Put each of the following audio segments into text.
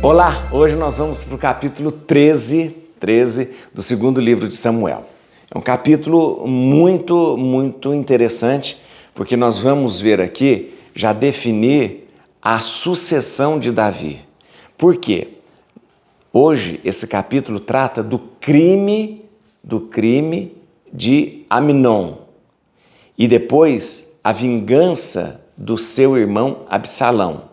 Olá, hoje nós vamos para o capítulo 13 do segundo livro de Samuel. É um capítulo muito interessante, porque nós vamos ver aqui já definir a sucessão de Davi. Por quê? Hoje esse capítulo trata do crime de Amnon e depois a vingança do seu irmão Absalão.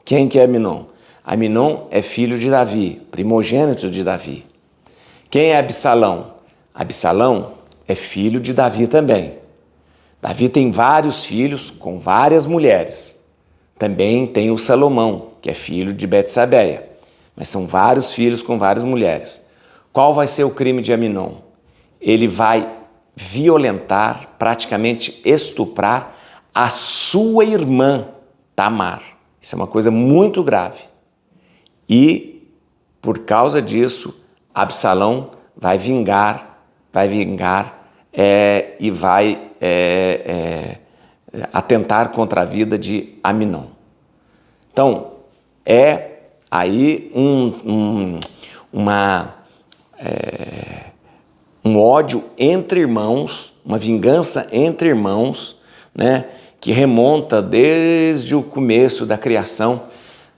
Quem que é Amnon? Amnon é filho de Davi, primogênito de Davi. Quem é Absalão? Absalão é filho de Davi também. Davi tem vários filhos com várias mulheres. Também tem o Salomão, que é filho de Betsabeia. Mas são vários filhos com várias mulheres. Qual vai ser o crime de Amnon? Ele vai violentar, praticamente estuprar a sua irmã Tamar. Isso é uma coisa muito grave. E, por causa disso, Absalão vai vingar e vai atentar contra a vida de Amnon. Então, é aí um ódio entre irmãos, uma vingança entre irmãos, né, que remonta desde o começo da criação.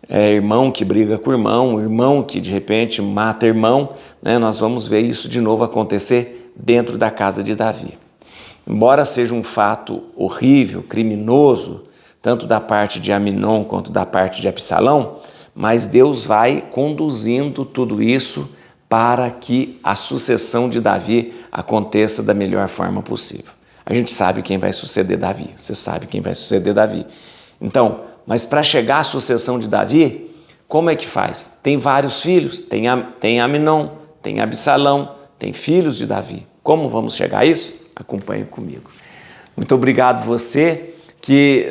Irmão que briga com irmão que de repente mata irmão, né? Nós vamos ver isso de novo acontecer dentro da casa de Davi. Embora seja um fato horrível, criminoso, tanto da parte de Amnon quanto da parte de Absalão, mas Deus vai conduzindo tudo isso para que a sucessão de Davi aconteça da melhor forma possível. A gente sabe quem vai suceder Davi, você sabe quem vai suceder Davi. Então, mas para chegar à sucessão de Davi, como é que faz? Tem vários filhos, tem Amnon, tem Absalão, tem filhos de Davi. Como vamos chegar a isso? Acompanhe comigo. Muito obrigado você que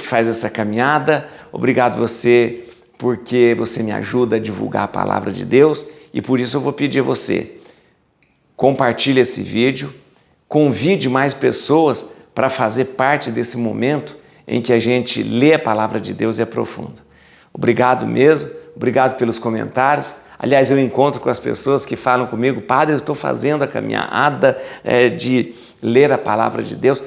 faz essa caminhada, obrigado você porque você me ajuda a divulgar a palavra de Deus e por isso eu vou pedir a você, compartilhe esse vídeo, convide mais pessoas para fazer parte desse momento em que a gente lê a palavra de Deus e aprofunda. Obrigado mesmo, obrigado pelos comentários. Aliás, eu encontro com as pessoas que falam comigo, Padre, eu estou fazendo a caminhada de ler a palavra de Deus.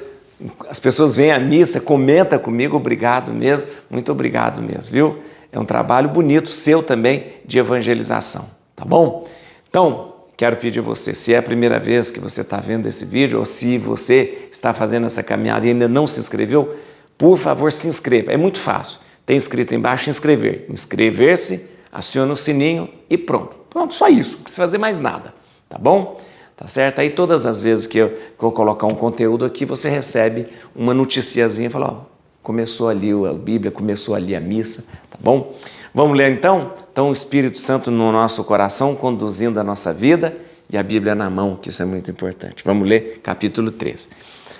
As pessoas vêm à missa, comentam comigo, obrigado mesmo, muito obrigado mesmo, viu? É um trabalho bonito, seu também, de evangelização, tá bom? Então, quero pedir a você, se é a primeira vez que você está vendo esse vídeo, ou se você está fazendo essa caminhada e ainda não se inscreveu, por favor, se inscreva. É muito fácil. Tem escrito embaixo inscrever. Inscrever-se, aciona o sininho e pronto. Pronto, só isso. Não precisa fazer mais nada. Tá bom? Tá certo? Aí todas as vezes que eu colocar um conteúdo aqui, você recebe uma noticiazinha e fala, ó, começou ali a Bíblia, começou ali a missa. Tá bom? Vamos ler então? Então o Espírito Santo no nosso coração, conduzindo a nossa vida e a Bíblia na mão, que isso é muito importante. Vamos ler capítulo 13.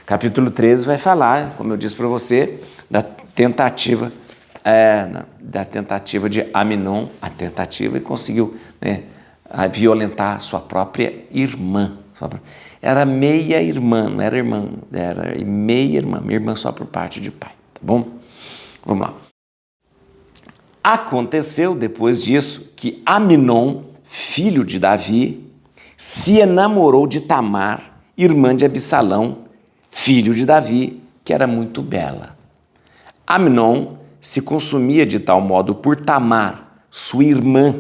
Capítulo 13 vai falar, como eu disse para você, da tentativa de Amnon, e conseguiu, né, violentar a sua própria irmã. Era meia irmã, não era irmã, era meia irmã, minha irmã só por parte de pai, tá bom? Vamos lá. Aconteceu depois disso que Amnon, filho de Davi, se enamorou de Tamar, irmã de Absalão, filho de Davi, que era muito bela. Amnon se consumia de tal modo por Tamar, sua irmã,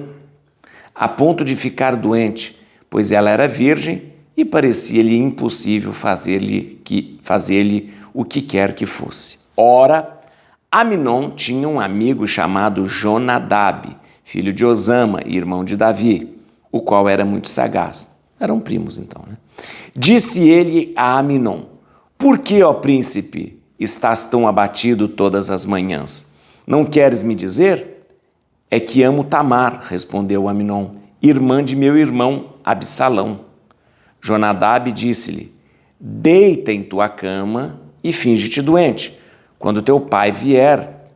a ponto de ficar doente, pois ela era virgem e parecia-lhe impossível fazer-lhe o que quer que fosse. Ora, Amnon tinha um amigo chamado Jonadab, filho de Osama, irmão de Davi, o qual era muito sagaz. Eram primos então, né? Disse ele a Amnon, por que, ó príncipe, estás tão abatido todas as manhãs? Não queres me dizer? É que amo Tamar, respondeu Amnon, irmã de meu irmão Absalão. Jonadab disse-lhe, deita em tua cama e finge-te doente. Quando teu pai vier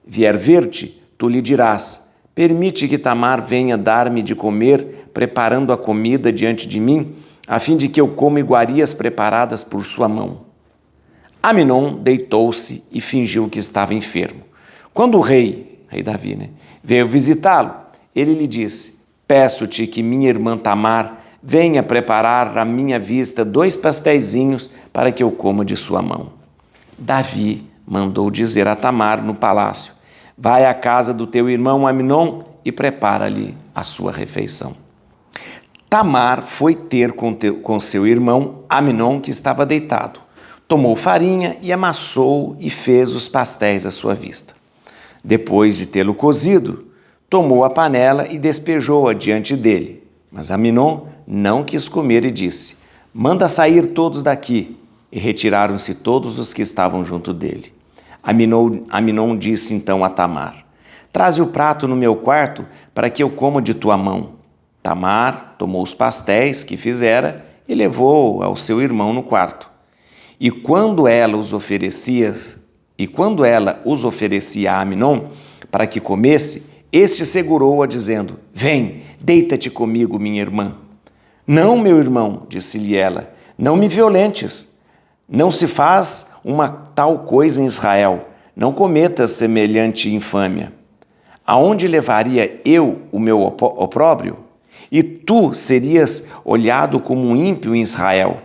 ver-te, tu lhe dirás, permite que Tamar venha dar-me de comer, preparando a comida diante de mim, a fim de que eu coma iguarias preparadas por sua mão. Amnon deitou-se e fingiu que estava enfermo. Quando o rei rei Davi, né? Veio visitá-lo. Ele lhe disse: peço-te que minha irmã Tamar venha preparar à minha vista 2 pasteizinhos para que eu coma de sua mão. Davi mandou dizer a Tamar no palácio: vai à casa do teu irmão Amnon e prepara-lhe a sua refeição. Tamar foi ter com seu irmão Amnon, que estava deitado. Tomou farinha e amassou e fez os pastéis à sua vista. Depois de tê-lo cozido, tomou a panela e despejou-a diante dele. Mas Amnon não quis comer e disse: manda sair todos daqui. E retiraram-se todos os que estavam junto dele. Amnon disse então a Tamar: traze o prato no meu quarto para que eu coma de tua mão. Tamar tomou os pastéis que fizera e levou ao seu irmão no quarto. E quando ela os oferecia a Amnon para que comesse, este segurou-a dizendo: vem, deita-te comigo, minha irmã. Não, meu irmão, disse-lhe ela, não me violentes. Não se faz uma tal coisa em Israel. Não cometas semelhante infâmia. Aonde levaria eu o meu opróbrio? E tu serias olhado como um ímpio em Israel.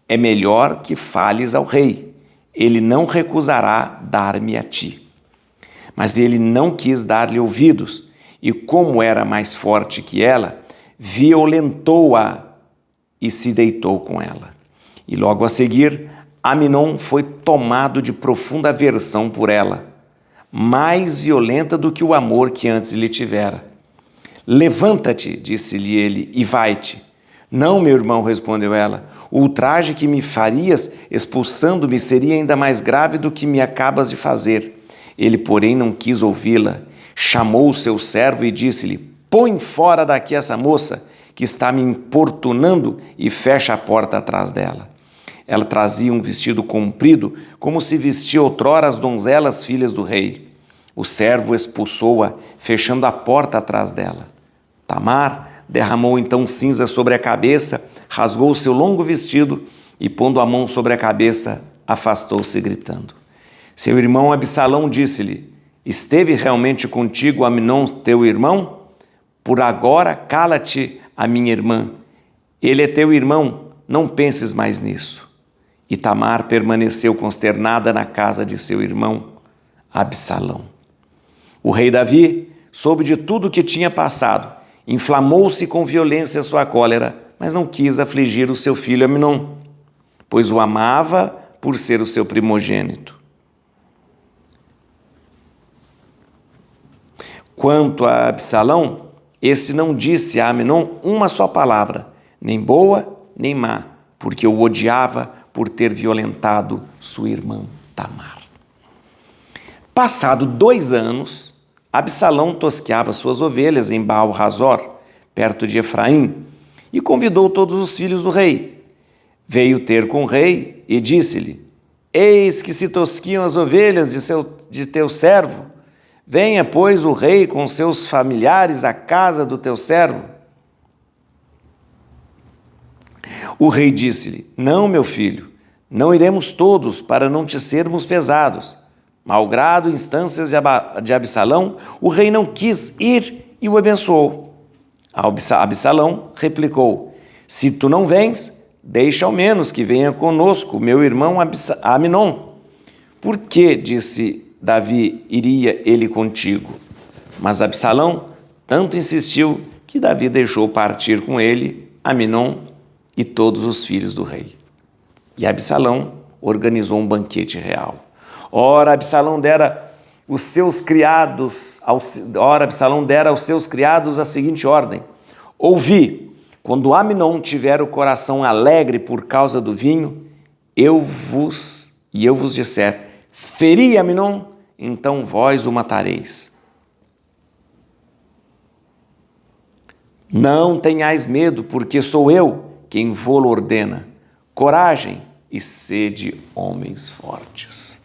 É melhor que fales ao rei. Ele não recusará dar-me a ti. Mas ele não quis dar-lhe ouvidos, e como era mais forte que ela, violentou-a e se deitou com ela. E logo a seguir, Amnon foi tomado de profunda aversão por ela, mais violenta do que o amor que antes lhe tivera. Levanta-te, disse-lhe ele, e vai-te. Não, meu irmão, respondeu ela, o ultraje que me farias expulsando-me seria ainda mais grave do que me acabas de fazer. Ele, porém, não quis ouvi-la. Chamou o seu servo e disse-lhe: põe fora daqui essa moça que está me importunando, e fecha a porta atrás dela. Ela trazia um vestido comprido, como se vestia outrora as donzelas filhas do rei. O servo expulsou-a, fechando a porta atrás dela. Tamar derramou então cinza sobre a cabeça, rasgou o seu longo vestido e, pondo a mão sobre a cabeça, afastou-se gritando. Seu irmão Absalão disse-lhe: esteve realmente contigo Amnon, teu irmão? Por agora cala-te, a minha irmã. Ele é teu irmão, não penses mais nisso. E Tamar permaneceu consternada na casa de seu irmão Absalão. O rei Davi soube de tudo o que tinha passado, inflamou-se com violência sua cólera, mas não quis afligir o seu filho Amnon, pois o amava por ser o seu primogênito. Quanto a Absalão, esse não disse a Amnon uma só palavra, nem boa nem má, porque o odiava por ter violentado sua irmã Tamar. Passado 2 anos, Absalão tosqueava suas ovelhas em Baal-Razor, perto de Efraim, e convidou todos os filhos do rei. Veio ter com o rei e disse-lhe: eis que se tosquiam as ovelhas de teu servo. Venha, pois, o rei com seus familiares à casa do teu servo. O rei disse-lhe: não, meu filho, não iremos todos, para não te sermos pesados. Malgrado instâncias de Absalão, o rei não quis ir e o abençoou. Absalão replicou: se tu não vens, deixa ao menos que venha conosco meu irmão Amnon. Por que, disse Davi, iria ele contigo? Mas Absalão tanto insistiu que Davi deixou partir com ele Amnon e todos os filhos do rei. E Absalão organizou um banquete real. Ora, Absalão dera aos seus criados a seguinte ordem: ouvi, quando Amnon tiver o coração alegre por causa do vinho, eu vos disser: feri Amnon, então vós o matareis. Não tenhais medo, porque sou eu quem vô-lo ordena. Coragem e sede homens fortes.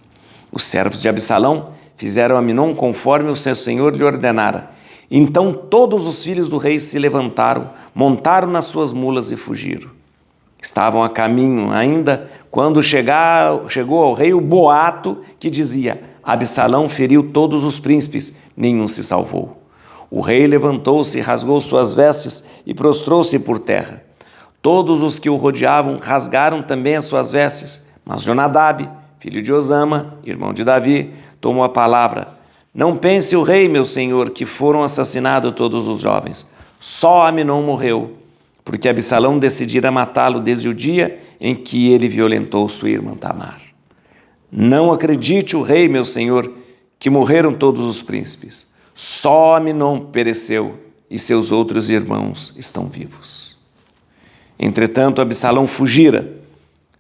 Os servos de Absalão fizeram a Amnon conforme o seu senhor lhe ordenara. Então todos os filhos do rei se levantaram, montaram nas suas mulas e fugiram. Estavam a caminho ainda quando chegou ao rei o boato que dizia: Absalão feriu todos os príncipes, nenhum se salvou. O rei levantou-se, rasgou suas vestes e prostrou-se por terra. Todos os que o rodeavam rasgaram também as suas vestes, mas Jonadab, filho de Osama, irmão de Davi, tomou a palavra. Não pense o rei, meu senhor, que foram assassinados todos os jovens. Só Aminon morreu, porque Absalão decidira matá-lo desde o dia em que ele violentou sua irmã Tamar. Não acredite o rei, meu senhor, que morreram todos os príncipes. Só Aminon pereceu e seus outros irmãos estão vivos. Entretanto, Absalão fugira.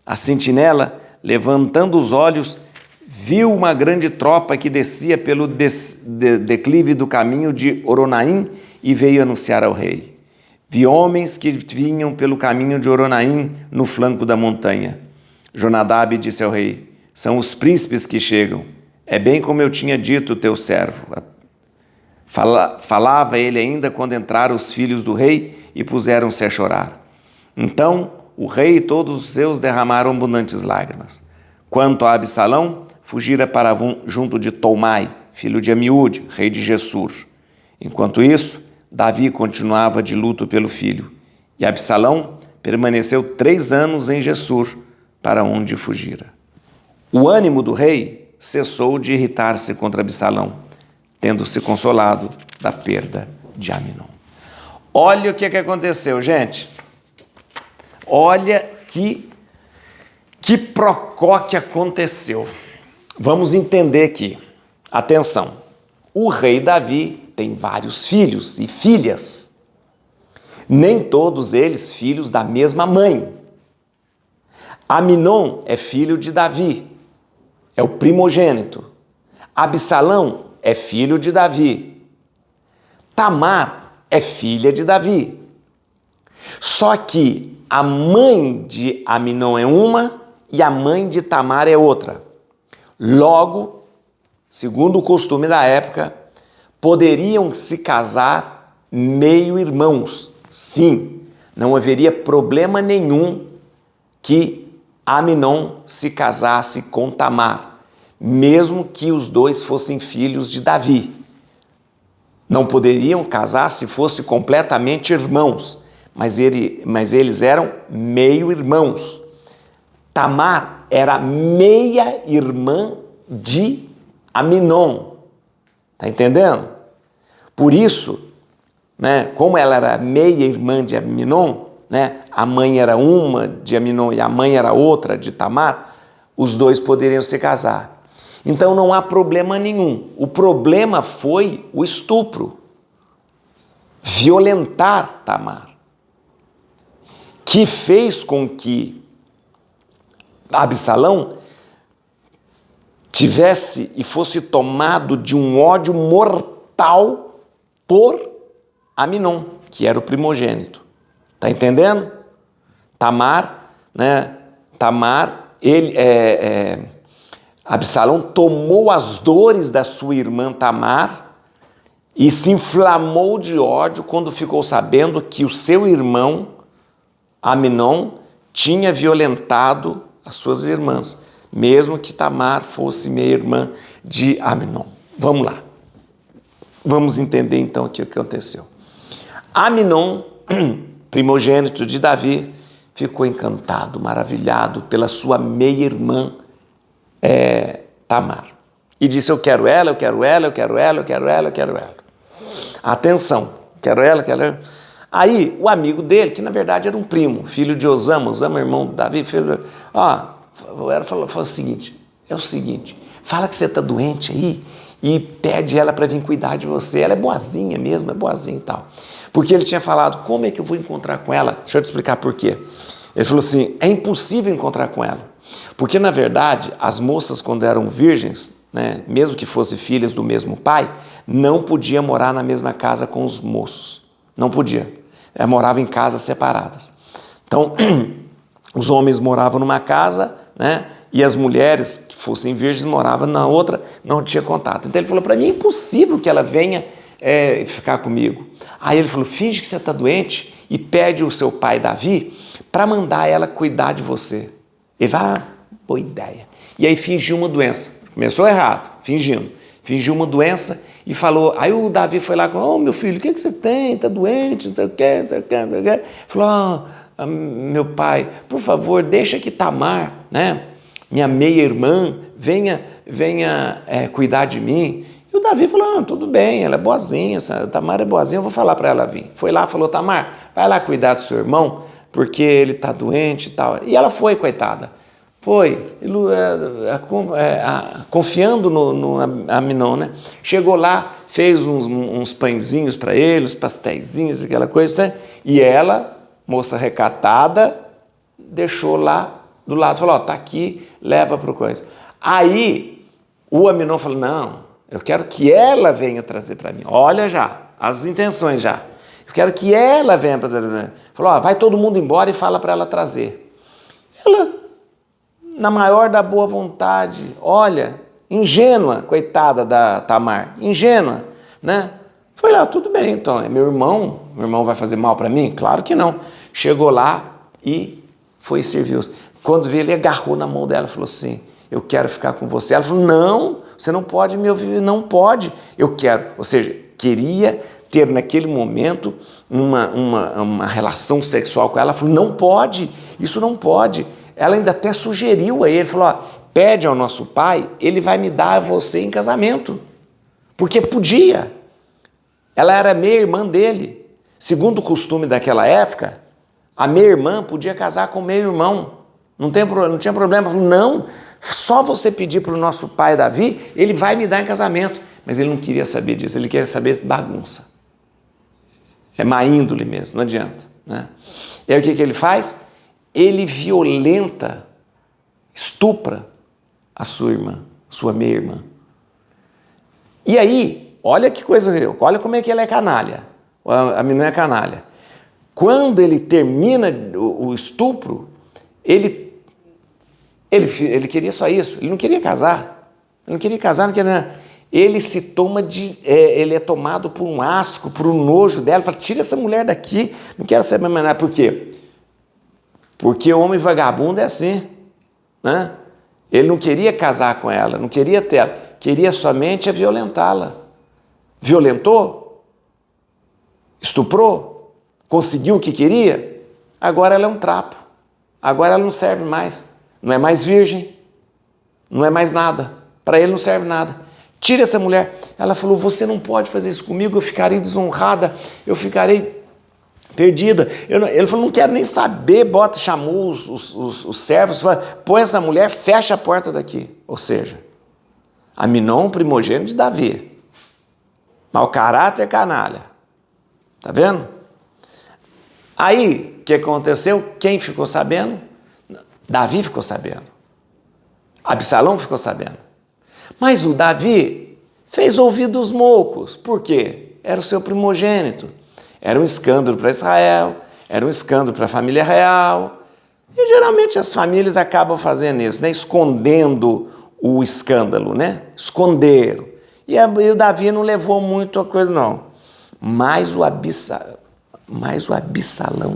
A sentinela, levantando os olhos, viu uma grande tropa que descia pelo declive do caminho de Oronaim e veio anunciar ao rei. Vi homens que vinham pelo caminho de Oronaim no flanco da montanha. Jonadab disse ao rei: são os príncipes que chegam. É bem como eu tinha dito, teu servo. Falava ele ainda quando entraram os filhos do rei e puseram-se a chorar. Então o rei e todos os seus derramaram abundantes lágrimas. Quanto a Absalão, fugira para junto de Tolmai, filho de Amiúde, rei de Gessur. Enquanto isso, Davi continuava de luto pelo filho, e Absalão permaneceu 3 anos em Gessur, para onde fugira. O ânimo do rei cessou de irritar-se contra Absalão, tendo-se consolado da perda de Aminon. Olha o que aconteceu, gente. Olha que procó que aconteceu. Vamos entender aqui. Atenção. O rei Davi tem vários filhos e filhas. Nem todos eles filhos da mesma mãe. Aminon é filho de Davi, é o primogênito. Absalão é filho de Davi. Tamar é filha de Davi. Só que a mãe de Aminon é uma e a mãe de Tamar é outra. Logo, segundo o costume da época, poderiam se casar meio-irmãos. Sim, não haveria problema nenhum que Aminon se casasse com Tamar, mesmo que os dois fossem filhos de Davi. Não poderiam casar se fossem completamente irmãos, mas eles eram meio-irmãos. Tamar era meia-irmã de Aminon. Está entendendo? Por isso, como ela era meia-irmã de Aminon, a mãe era uma de Aminon e a mãe era outra de Tamar, os dois poderiam se casar. Então não há problema nenhum. O problema foi o estupro, violentar Tamar, que fez com que Absalão tivesse e fosse tomado de um ódio mortal por Aminon, que era o primogênito. Tá entendendo? Tamar, Absalão tomou as dores da sua irmã Tamar e se inflamou de ódio quando ficou sabendo que o seu irmão Aminon tinha violentado as suas irmãs, mesmo que Tamar fosse meia-irmã de Aminon. Vamos lá. Vamos entender então o que aconteceu. Aminon, primogênito de Davi, ficou encantado, maravilhado pela sua meia-irmã Tamar. E disse: eu quero ela, eu quero ela, eu quero ela, eu quero ela, eu quero ela. Atenção, quero ela, quero ela. Aí o amigo dele, que na verdade era um primo, filho de Osama, irmão de Davi, ela falou o seguinte: fala que você está doente aí e pede ela para vir cuidar de você. Ela é boazinha mesmo, é boazinha e tal. Porque ele tinha falado: como é que eu vou encontrar com ela? Deixa eu te explicar por quê. Ele falou assim: é impossível encontrar com ela. Porque, na verdade, as moças, quando eram virgens, mesmo que fossem filhas do mesmo pai, não podia morar na mesma casa com os moços. Não podia. Ela morava em casas separadas. Então, os homens moravam numa casa, e as mulheres que fossem virgens moravam na outra, não tinha contato. Então ele falou para mim: é impossível que ela venha ficar comigo. Aí ele falou: finge que você está doente e pede o seu pai Davi para mandar ela cuidar de você. Ele falou: boa ideia. E aí fingiu uma doença. Começou errado, fingiu uma doença e falou, aí o Davi foi lá com, meu filho, o que você tem? Está doente, não sei o quê, não sei o quê, não sei o quê. Falou, meu pai, por favor, deixa que Tamar, né, minha meia-irmã, venha cuidar de mim. E o Davi falou, tudo bem, ela é boazinha, essa Tamar é boazinha, eu vou falar para ela vir. Foi lá, falou, Tamar, vai lá cuidar do seu irmão, porque ele está doente e tal. E ela foi, coitada. Foi, confiando no Aminon, né? Chegou lá, fez uns pãezinhos para ele, uns pastéisinhos, aquela coisa, né? E ela, moça recatada, deixou lá do lado, falou, tá aqui, leva para o coisa. Aí, o Aminon falou, não, eu quero que ela venha trazer para mim. Olha já, as intenções já. Eu quero que ela venha para trazer. Falou, vai todo mundo embora e fala para ela trazer. Ela, na maior da boa vontade, olha, ingênua, coitada da Tamar, ingênua, né? Foi lá, tudo bem, então, é meu irmão vai fazer mal para mim? Claro que não. Chegou lá e foi servir. Quando veio, ele agarrou na mão dela e falou assim, eu quero ficar com você. Ela falou, não, você não pode me ouvir, não pode. Eu quero, ou seja, queria ter naquele momento uma relação sexual com ela. Ela falou, não pode, isso não pode. Ela ainda até sugeriu a ele, falou, pede ao nosso pai, ele vai me dar a você em casamento. Porque podia. Ela era meia-irmã dele. Segundo o costume daquela época, a meia-irmã podia casar com o meio-irmão. Não tinha problema. Falou, não, só você pedir para o nosso pai Davi, ele vai me dar em casamento. Mas ele não queria saber disso, ele queria saber de bagunça. É má índole mesmo, não adianta, né? E aí o que ele faz? Ele violenta, estupra a sua irmã, sua meia-irmã. E aí, olha que coisa, olha como é que ele é canalha, a menina é canalha. Quando ele termina o estupro, ele queria só isso, ele não queria casar, não queria. Ele se toma ele é tomado por um asco, por um nojo dela, fala, tira essa mulher daqui, não quero saber mais nada. Por quê? Porque o homem vagabundo é assim, né? Ele não queria casar com ela, não queria ter ela, queria somente violentá-la. Violentou? Estuprou? Conseguiu o que queria? Agora ela é um trapo, agora ela não serve mais, não é mais virgem, não é mais nada, para ele não serve nada. Tira essa mulher. Ela falou, você não pode fazer isso comigo, eu ficarei desonrada, eu ficarei perdida. Ele falou, não quero nem saber, chamou os servos, falou, põe essa mulher, fecha a porta daqui. Ou seja, Aminon, primogênito de Davi. Mau caráter, canalha. Tá vendo? Aí, o que aconteceu? Quem ficou sabendo? Davi ficou sabendo. Absalão ficou sabendo. Mas o Davi fez ouvidos moucos. Por quê? Era o seu primogênito. Era um escândalo para Israel, era um escândalo para a família real. E geralmente as famílias acabam fazendo isso, né? Escondendo o escândalo, né? Esconderam. E o Davi não levou muito a coisa, não. Mas o Absalão,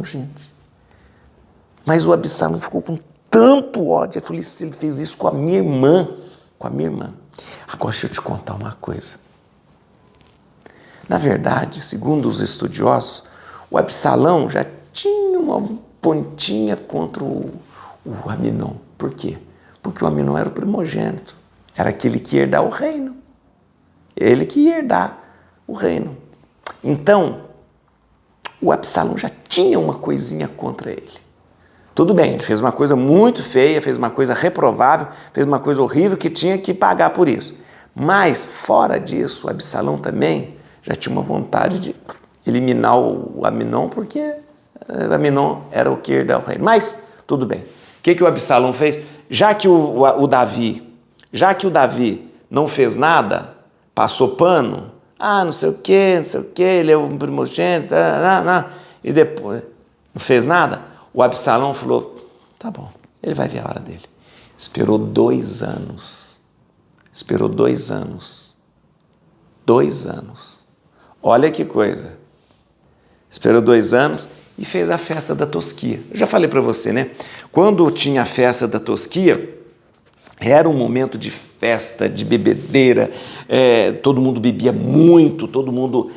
gente. Mas o Absalão ficou com tanto ódio. Eu falei, se ele fez isso com a minha irmã, Agora deixa eu te contar uma coisa. Na verdade, segundo os estudiosos, o Absalão já tinha uma pontinha contra o Aminon. Por quê? Porque o Aminon era o primogênito, era aquele que ia herdar o reino. Ele que ia herdar o reino. Então, o Absalão já tinha uma coisinha contra ele. Tudo bem, ele fez uma coisa muito feia, fez uma coisa reprovável, fez uma coisa horrível que tinha que pagar por isso. Mas, fora disso, o Absalão também já tinha uma vontade de eliminar o Aminon, porque o Aminon era o que ia herdar o reino. Mas, tudo bem. O que o Absalão fez? Já que o Davi não fez nada, passou pano, não sei o quê, ele é um primogênito, e depois não fez nada, o Absalão falou, tá bom, ele vai ver a hora dele. Esperou 2 anos. Esperou 2 anos. 2 anos. Olha que coisa. Esperou 2 anos e fez a festa da tosquia. Eu já falei para você, né? Quando tinha a festa da tosquia, Era um momento de festa, de bebedeira, todo mundo bebia muito, todo mundo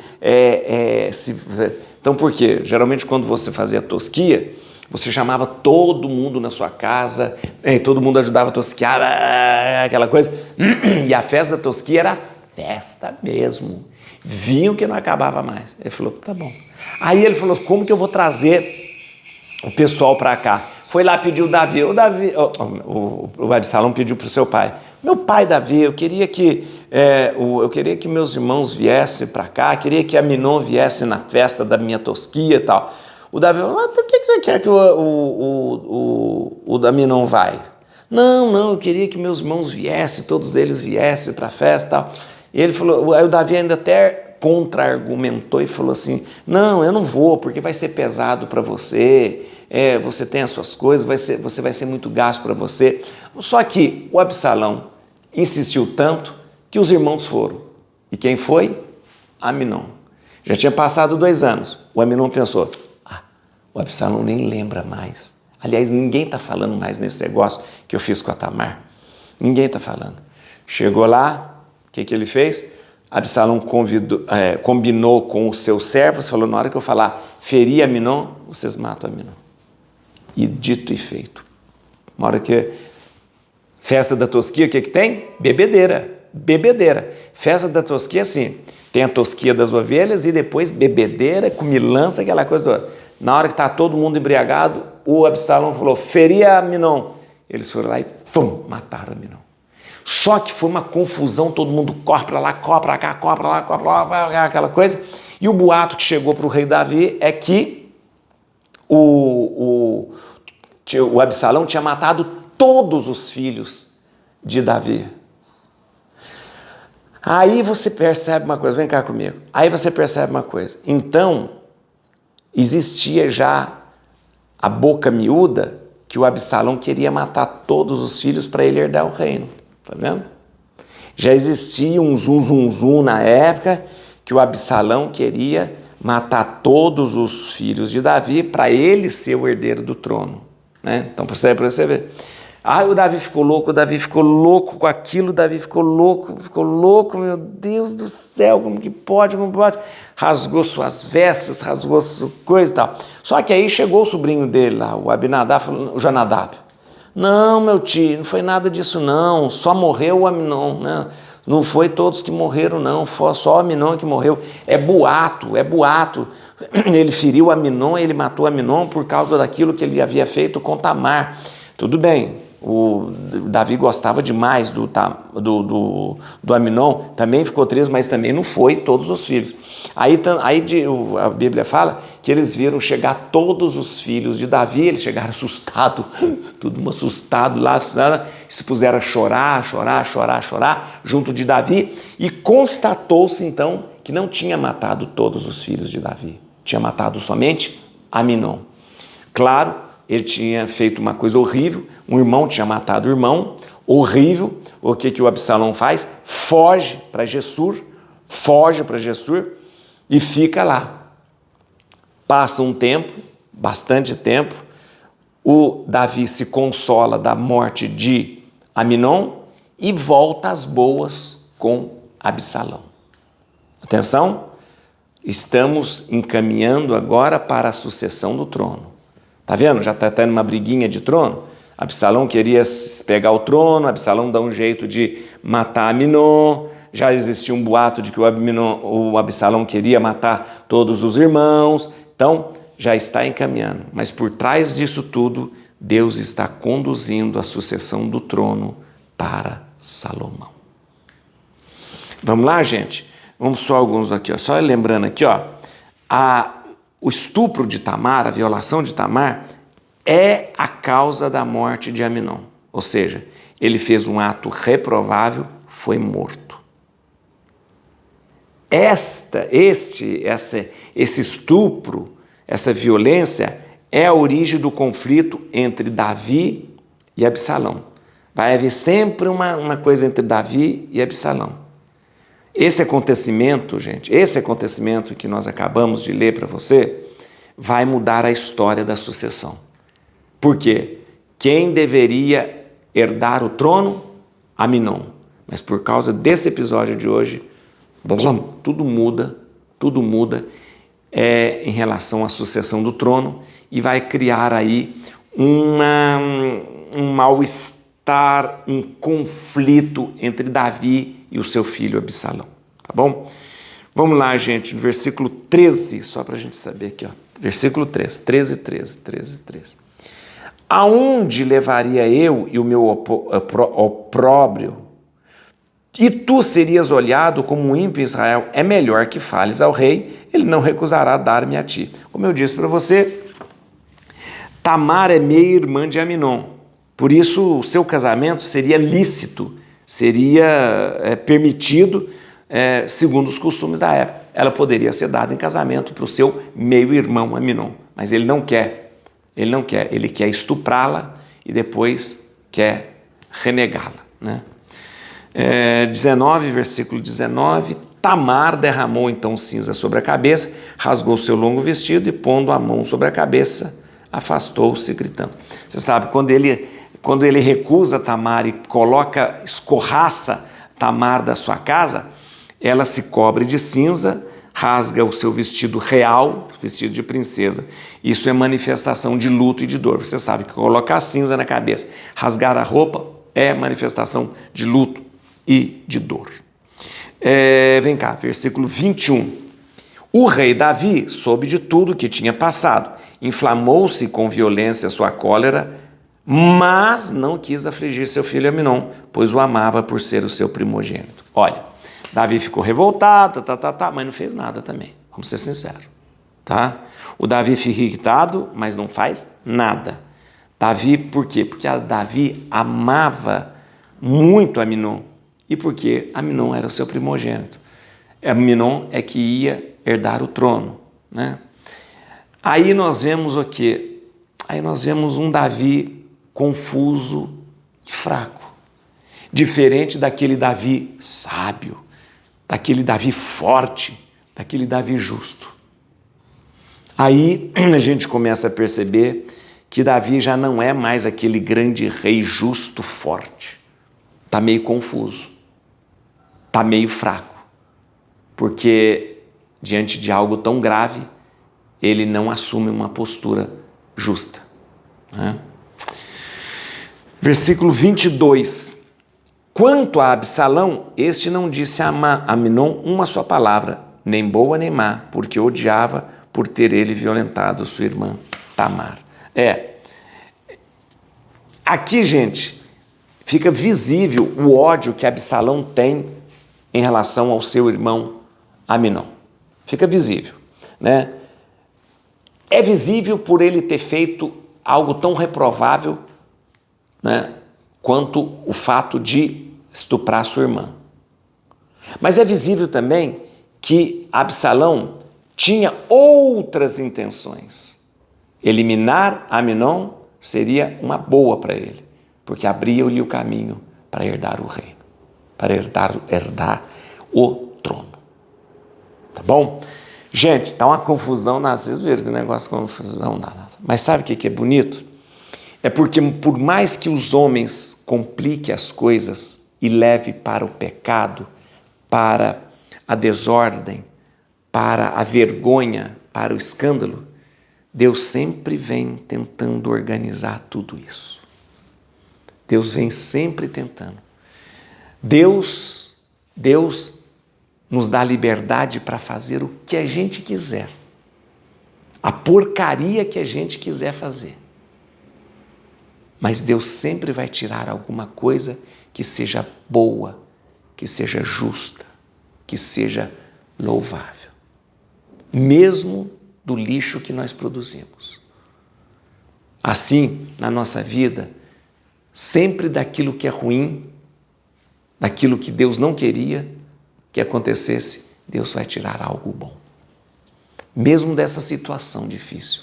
Então por quê? Geralmente quando você fazia tosquia, você chamava todo mundo na sua casa, todo mundo ajudava a tosquiar, aquela coisa, e a festa da tosquia era festa mesmo. Viam que não acabava mais. Ele falou, tá bom. Aí ele falou, como que eu vou trazer o pessoal para cá? Foi lá pedir o Davi. O Absalão pediu para o seu pai. Meu pai Davi, eu queria que meus irmãos viessem para cá, queria que Aminon viesse na festa da minha tosquia e tal. O Davi falou, mas por que você quer que o Aminon vai? Não, eu queria que meus irmãos viessem, todos eles viessem para a festa e tal. E ele falou, aí o Davi ainda até contra-argumentou e falou assim, não, eu não vou, porque vai ser pesado para você, você tem as suas coisas, você vai ser muito gasto para você. Só que o Absalão insistiu tanto que os irmãos foram. E quem foi? Aminon. Já tinha passado 2 anos. O Aminon pensou, o Absalão nem lembra mais. Aliás, ninguém está falando mais nesse negócio que eu fiz com a Tamar. Ninguém está falando. Chegou lá, o que ele fez? Absalão combinou com os seus servos, falou, na hora que eu falar ferir Aminon, vocês matam Aminon. E dito e feito. Uma hora que... Festa da tosquia, o que tem? Bebedeira. Festa da tosquia, assim, tem a tosquia das ovelhas e depois bebedeira, comilança, aquela coisa toda. Na hora que está todo mundo embriagado, o Absalão falou, feria Aminon. Eles foram lá e mataram Aminon. Só que foi uma confusão, todo mundo corre para lá, corre para cá, corre para lá, aquela coisa. E o boato que chegou para o rei Davi é que o Absalão tinha matado todos os filhos de Davi. Aí você percebe uma coisa, vem cá comigo. Aí você percebe uma coisa. Então, existia já a boca miúda que o Absalão queria matar todos os filhos para ele herdar o reino. Tá vendo? Já existia um zum na época que o Absalão queria matar todos os filhos de Davi para ele ser o herdeiro do trono. Né? Então, para você ver. O Davi ficou louco com aquilo, ficou louco, meu Deus do céu, como que pode? Rasgou suas vestes, rasgou sua coisa e tal. Só que aí chegou o sobrinho dele lá, o Abinadab, o Jonadab. Não, meu tio, não foi nada disso não, só morreu o Aminon, né? Não foi todos que morreram não, foi só o Aminon que morreu. É boato. Ele feriu Aminon, ele matou Aminon por causa daquilo que ele havia feito com Tamar. Tudo bem, o Davi gostava demais do Aminon, também ficou triste, mas também não foi todos os filhos. Aí a Bíblia fala que eles viram chegar todos os filhos de Davi, eles chegaram assustados, tudo assustado lá, se puseram a chorar, junto de Davi, e constatou-se então que não tinha matado todos os filhos de Davi, tinha matado somente Aminon. Claro, ele tinha feito uma coisa horrível, um irmão tinha matado o irmão, horrível. O que o Absalão faz? Foge para Gessur e fica lá. Passa um tempo, bastante tempo, o Davi se consola da morte de Aminon e volta às boas com Absalão. Atenção, estamos encaminhando agora para a sucessão do trono. Tá vendo? Já está tendo uma briguinha de trono. Absalão queria pegar o trono, Absalão dá um jeito de matar Aminon, já existia um boato de que o Absalão queria matar todos os irmãos, então já está encaminhando. Mas por trás disso tudo, Deus está conduzindo a sucessão do trono para Salomão. Vamos lá, gente? Vamos só alguns aqui, ó. Só lembrando aqui, ó, o estupro de Tamar, a violação de Tamar, é a causa da morte de Aminon. Ou seja, ele fez um ato reprovável, foi morto. Esse estupro, essa violência, é a origem do conflito entre Davi e Absalão. Vai haver sempre uma coisa entre Davi e Absalão. Esse acontecimento, gente, que nós acabamos de ler para você, vai mudar a história da sucessão. Por quê? Quem deveria herdar o trono? Aminon. Mas por causa desse episódio de hoje, tudo muda em relação à sucessão do trono e vai criar aí um mal-estar, um conflito entre Davi e o seu filho Absalão, tá bom? Vamos lá, gente, no versículo 13, só para a gente saber aqui, ó. Versículo 13. Aonde levaria eu e o meu opróbrio? E tu serias olhado como um ímpio em Israel. É melhor que fales ao rei, ele não recusará dar-me a ti. Como eu disse para você, Tamar é meia-irmã de Aminon. Por isso, o seu casamento seria lícito, seria permitido, segundo os costumes da época. Ela poderia ser dada em casamento para o seu meio-irmão Aminon. Mas ele não quer. Ele quer estuprá-la e depois quer renegá-la, né? 19, versículo 19, Tamar derramou então cinza sobre a cabeça, rasgou seu longo vestido e pondo a mão sobre a cabeça, afastou-se gritando. Você sabe, quando ele recusa Tamar e escorraça Tamar da sua casa, ela se cobre de cinza, rasga o seu vestido real, vestido de princesa. Isso é manifestação de luto e de dor. Você sabe que colocar cinza na cabeça, rasgar a roupa, é manifestação de luto e de dor. Vem cá, versículo 21. O rei Davi soube de tudo que tinha passado, inflamou-se com violência a sua cólera, mas não quis afligir seu filho Aminon, pois o amava por ser o seu primogênito. Olha, Davi ficou revoltado, mas não fez nada também, vamos ser sinceros, tá? O Davi fica irritado, mas não faz nada. Davi, por quê? Porque Davi amava muito Aminon, e porque Aminon era o seu primogênito. Aminon é que ia herdar o trono, né? Aí nós vemos o quê? Aí nós vemos um Davi confuso e fraco, diferente daquele Davi sábio, daquele Davi forte, daquele Davi justo. Aí a gente começa a perceber que Davi já não é mais aquele grande rei justo, forte. Está meio confuso, está meio fraco, porque diante de algo tão grave, ele não assume uma postura justa, né? Versículo 22. Quanto a Absalão, este não disse a Aminon uma só palavra, nem boa nem má, porque odiava por ter ele violentado sua irmã Tamar. Aqui, gente, fica visível o ódio que Absalão tem em relação ao seu irmão Aminon. Fica visível, né? É visível por ele ter feito algo tão reprovável, né, quanto o fato de estuprar sua irmã. Mas é visível também que Absalão tinha outras intenções. Eliminar Aminon seria uma boa para ele, porque abria-lhe o caminho para herdar o reino, para herdar o trono. Tá bom? Gente, tá uma confusão, vocês viram que o negócio de confusão dá nada. Mas sabe o que é bonito? É porque por mais que os homens compliquem as coisas e leve para o pecado, para a desordem, para a vergonha, para o escândalo, Deus sempre vem tentando organizar tudo isso. Deus vem sempre tentando. Deus nos dá liberdade para fazer o que a gente quiser. A porcaria que a gente quiser fazer. Mas Deus sempre vai tirar alguma coisa que seja boa, que seja justa, que seja louvável. Mesmo do lixo que nós produzimos. Assim, na nossa vida, sempre daquilo que é ruim, daquilo que Deus não queria que acontecesse, Deus vai tirar algo bom. Mesmo dessa situação difícil,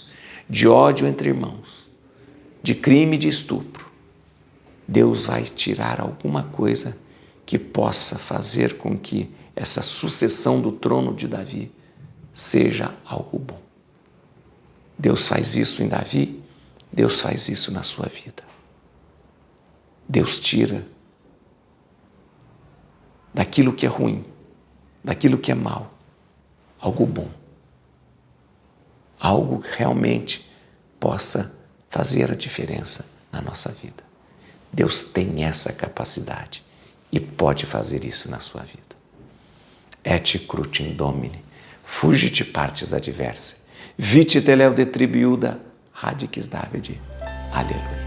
de ódio entre irmãos, de crime, de estupro, Deus vai tirar alguma coisa que possa fazer com que essa sucessão do trono de Davi seja algo bom. Deus faz isso em Davi, Deus faz isso na sua vida. Deus tira daquilo que é ruim, daquilo que é mal, algo bom. Algo que realmente possa fazer a diferença na nossa vida. Deus tem essa capacidade e pode fazer isso na sua vida. Et crutim Domini, fugit partes adversae, vite teleo de tribiuda, radicis Davide. Aleluia.